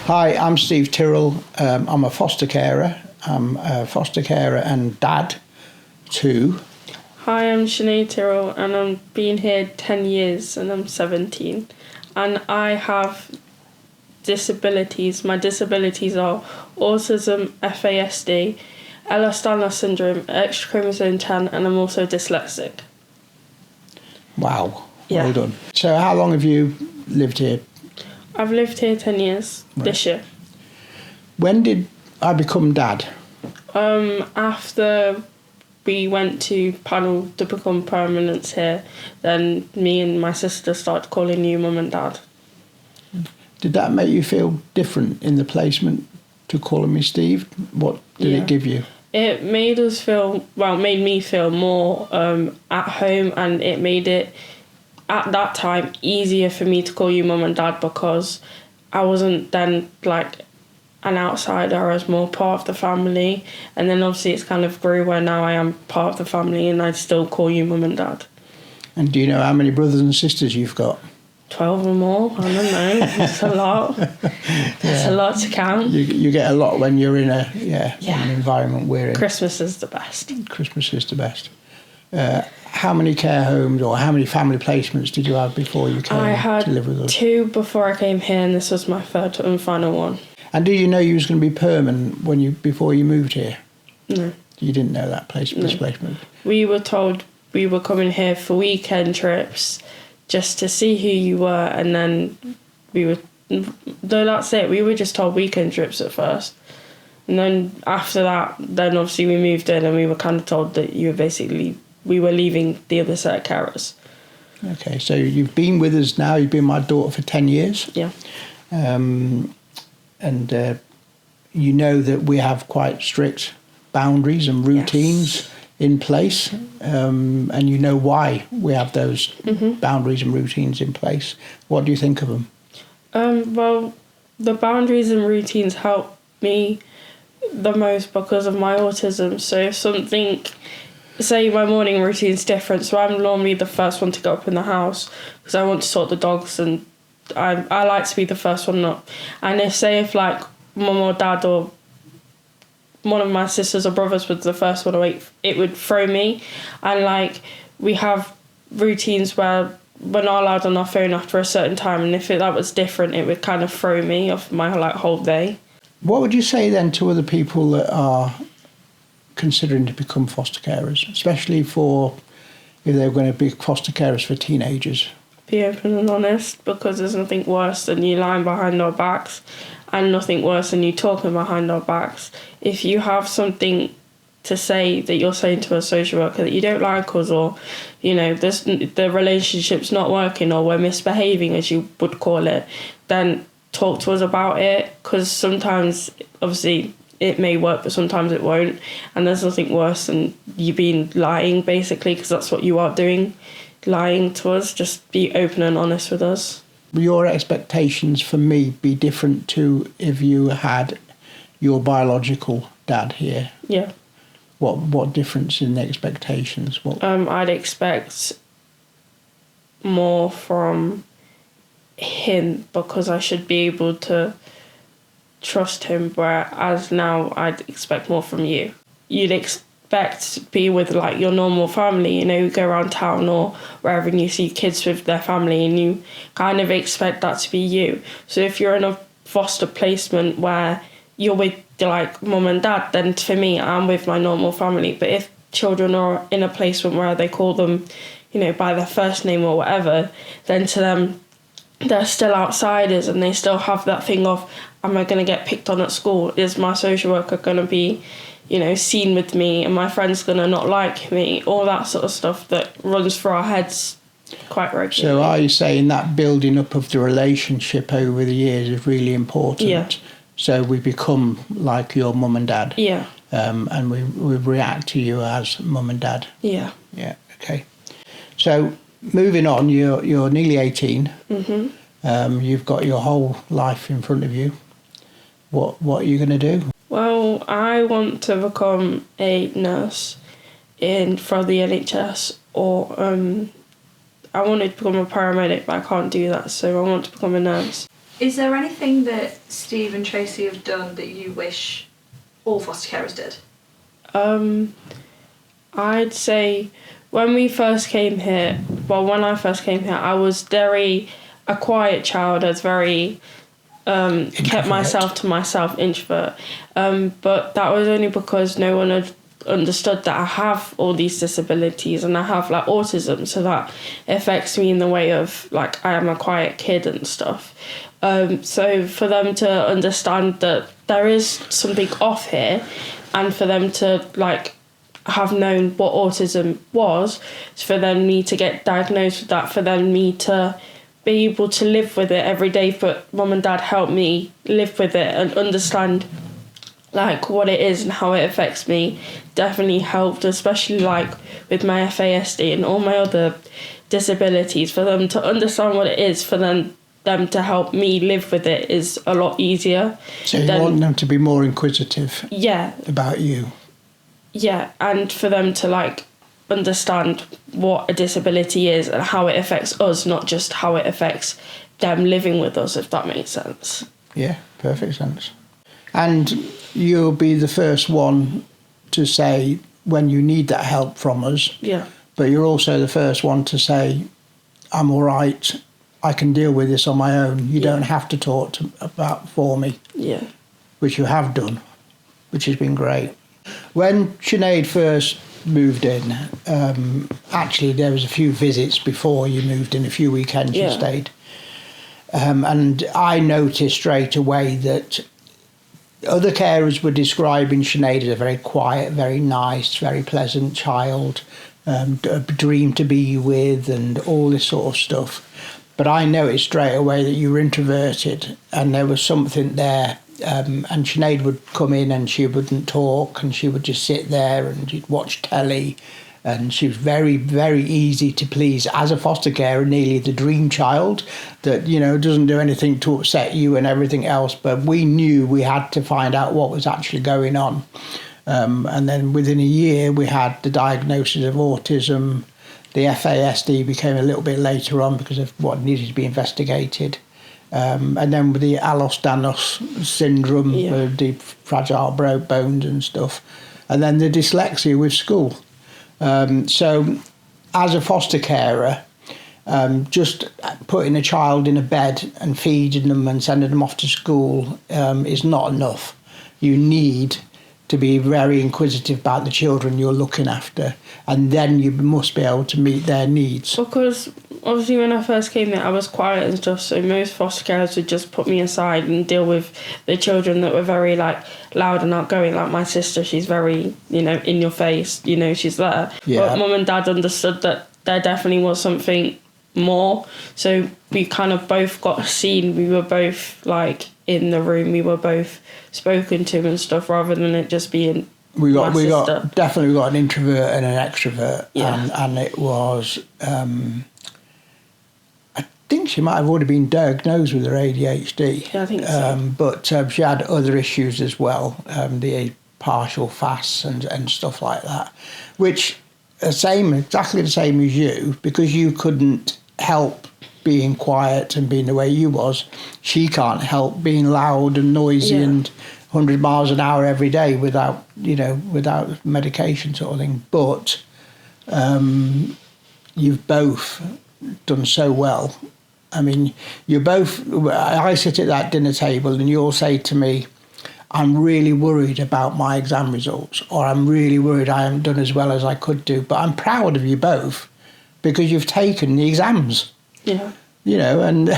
Hi, I'm Steve Tyrrell. I'm a foster carer. I'm a foster carer and dad too. Hi, I'm Sinead Tyrrell and I've been here 10 years and I'm 17. And I have disabilities. My disabilities are autism, FASD, Ehlers-Danlos syndrome, X chromosome 10, and I'm also dyslexic. Wow, Yeah. well done. So how long have you lived here? I've lived here 10 years this year. When did I become dad? After we went to panel to become permanents here, then me and my sister started calling you mum and dad. Did that make you feel different in the placement to calling me Steve? What did it give you? It made made me feel more at home, and it made it, at that time, easier for me to call you mum and dad because I wasn't then like an outsider. I was more part of the family, and then obviously it's kind of grew where now I am part of the family and I still call you mum and dad. And do you know how many brothers and sisters you've got? 12 or more, I don't know. It's a lot. It's a lot to count. You get a lot when you're in an environment we're in. Christmas is the best. Christmas is the best. How many care homes or how many family placements did you have before you came to live with us? I had 2 before I came here, and this was my 3rd and final one. And did you know you was going to be permanent before you moved here? No. You didn't know that placement? We were told we were coming here for weekend trips just to see who you were, and then that's it. We were just told weekend trips at first. And then after that, then obviously we moved in and we were kind of told that we were leaving the other set of carers. Okay, so you've been with us now, you've been my daughter for 10 years. Yeah. And you know that we have quite strict boundaries and routines in place, and you know why we have those boundaries and routines in place. What do you think of them? Well, the boundaries and routines help me the most because of my autism. So if say my morning routine's different, so I'm normally the first one to go up in the house because I want to sort the dogs, and I like to be the first one up. And if like mum or dad or one of my sisters or brothers was the first one awake, it would throw me. And like we have routines where we're not allowed on our phone after a certain time, and if that was different, it would kind of throw me off my whole day. What would you say then to other people that are considering to become foster carers, especially if they're going to be foster carers for teenagers? Be open and honest, because there's nothing worse than you lying behind our backs, and nothing worse than you talking behind our backs. If you have something to say that you're saying to a social worker that you don't like us, or the relationship's not working, or we're misbehaving, as you would call it, then talk to us about it, because sometimes obviously it may work but sometimes it won't, and there's nothing worse than you being lying, basically, because that's what you are doing, lying to us. Just be open and honest with us. Your expectations for me be different to if you had your biological dad here? Yeah. What difference in the expectations? I'd expect more from him because I should be able to trust him, whereas now I'd expect more from you. You'd expect to be with like your normal family, you go around town or wherever and you see kids with their family and you kind of expect that to be you. So if you're in a foster placement where you're with like mum and dad, then for me, I'm with my normal family. But if children are in a placement where they call them, by their first name or whatever, then to them, they're still outsiders and they still have that thing of, am I going to get picked on at school? Is my social worker going to be, seen with me? And my friend's going to not like me? All that sort of stuff that runs through our heads quite regularly. So are you saying that building up of the relationship over the years is really important? Yeah. So we become like your mum and dad? Yeah. And we react to you as mum and dad? Yeah. Yeah, okay. So moving on, you're nearly 18. Mm-hmm. You've got your whole life in front of you. What are you going to do? Well, I want to become a nurse for the NHS, or I wanted to become a paramedic, but I can't do that, so I want to become a nurse. Is there anything that Steve and Tracy have done that you wish all foster carers did? I'd say when I first came here, I was a quiet child. I was very kept myself to myself, introvert. But that was only because no one had understood that I have all these disabilities and I have like autism, so that affects me in the way of like I am a quiet kid and stuff. So for them to understand that there is something off here, and for them to like have known what autism was, for them me to get diagnosed with that, for them me to be able to live with it every day, but mum and dad helped me live with it and understand like what it is and how it affects me, definitely helped, especially like with my FASD and all my other disabilities. For them to understand what it is, for them to help me live with it is a lot easier. So you want them to be more inquisitive, yeah, about you. Yeah, and for them to like understand what a disability is and how it affects us, not just how it affects them living with us, if that makes sense. Yeah, perfect sense. And you'll be the first one to say when you need that help from us. Yeah. But you're also the first one to say, I'm all right, I can deal with this on my own. You don't have to talk about for me. Yeah. Which you have done, which has been great. When Sinead first moved in, actually there was a few visits before you moved in, a few weekends you stayed. And I noticed straight away that other carers were describing Sinead as a very quiet, very nice, very pleasant child, a dream to be with and all this sort of stuff. But I noticed straight away that you were introverted and there was something there. And Sinead would come in and she wouldn't talk and she would just sit there and she'd watch telly, and she was very, very easy to please as a foster carer, nearly the dream child that, you know, doesn't do anything to upset you and everything else. But we knew we had to find out what was actually going on. And then within a year we had the diagnosis of autism. The FASD became a little bit later on because of what needed to be investigated. And then with the Ehlers-Danlos syndrome, the fragile bones and stuff, and then the dyslexia with school. So as a foster carer, just putting a child in a bed and feeding them and sending them off to school is not enough. You need to be very inquisitive about the children you're looking after, and then you must be able to meet their needs. Because obviously when I first came there I was quiet and stuff, so most foster carers would just put me aside and deal with the children that were very like loud and outgoing. Like my sister, she's very, you know, in your face, you know, she's there. Yeah. But mum and dad understood that there definitely was something more, so we kind of both got seen. We were both like in the room, we were both spoken to and stuff, rather than it just being we got definitely got an introvert and an extrovert. And it was I think she might have already been diagnosed with her ADHD. Yeah, I think so. But she had other issues as well, the partial fasts and stuff like that, which exactly the same as you, because you couldn't help being quiet and being the way you was. She can't help being loud and noisy and 100 miles an hour every day without medication sort of thing. But you've both done so well. I mean, I sit at that dinner table and you'll say to me, I'm really worried about my exam results, or I'm really worried I haven't done as well as I could do. But I'm proud of you both because you've taken the exams. Yeah. You know, and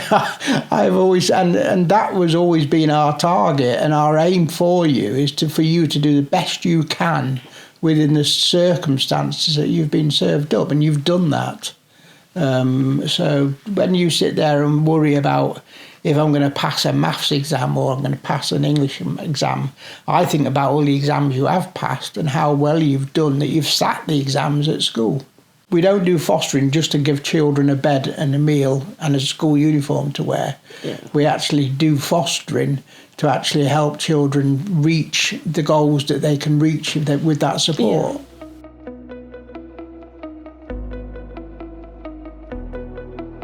I've always, and that was always been our target and our aim for you, is for you to do the best you can within the circumstances that you've been served up, and you've done that. So when you sit there and worry about if I'm going to pass a maths exam or I'm going to pass an English exam, I think about all the exams you have passed and how well you've done that you've sat the exams at school. We don't do fostering just to give children a bed and a meal and a school uniform to wear. Yeah. We actually do fostering to actually help children reach the goals that they can reach with that support. Yeah.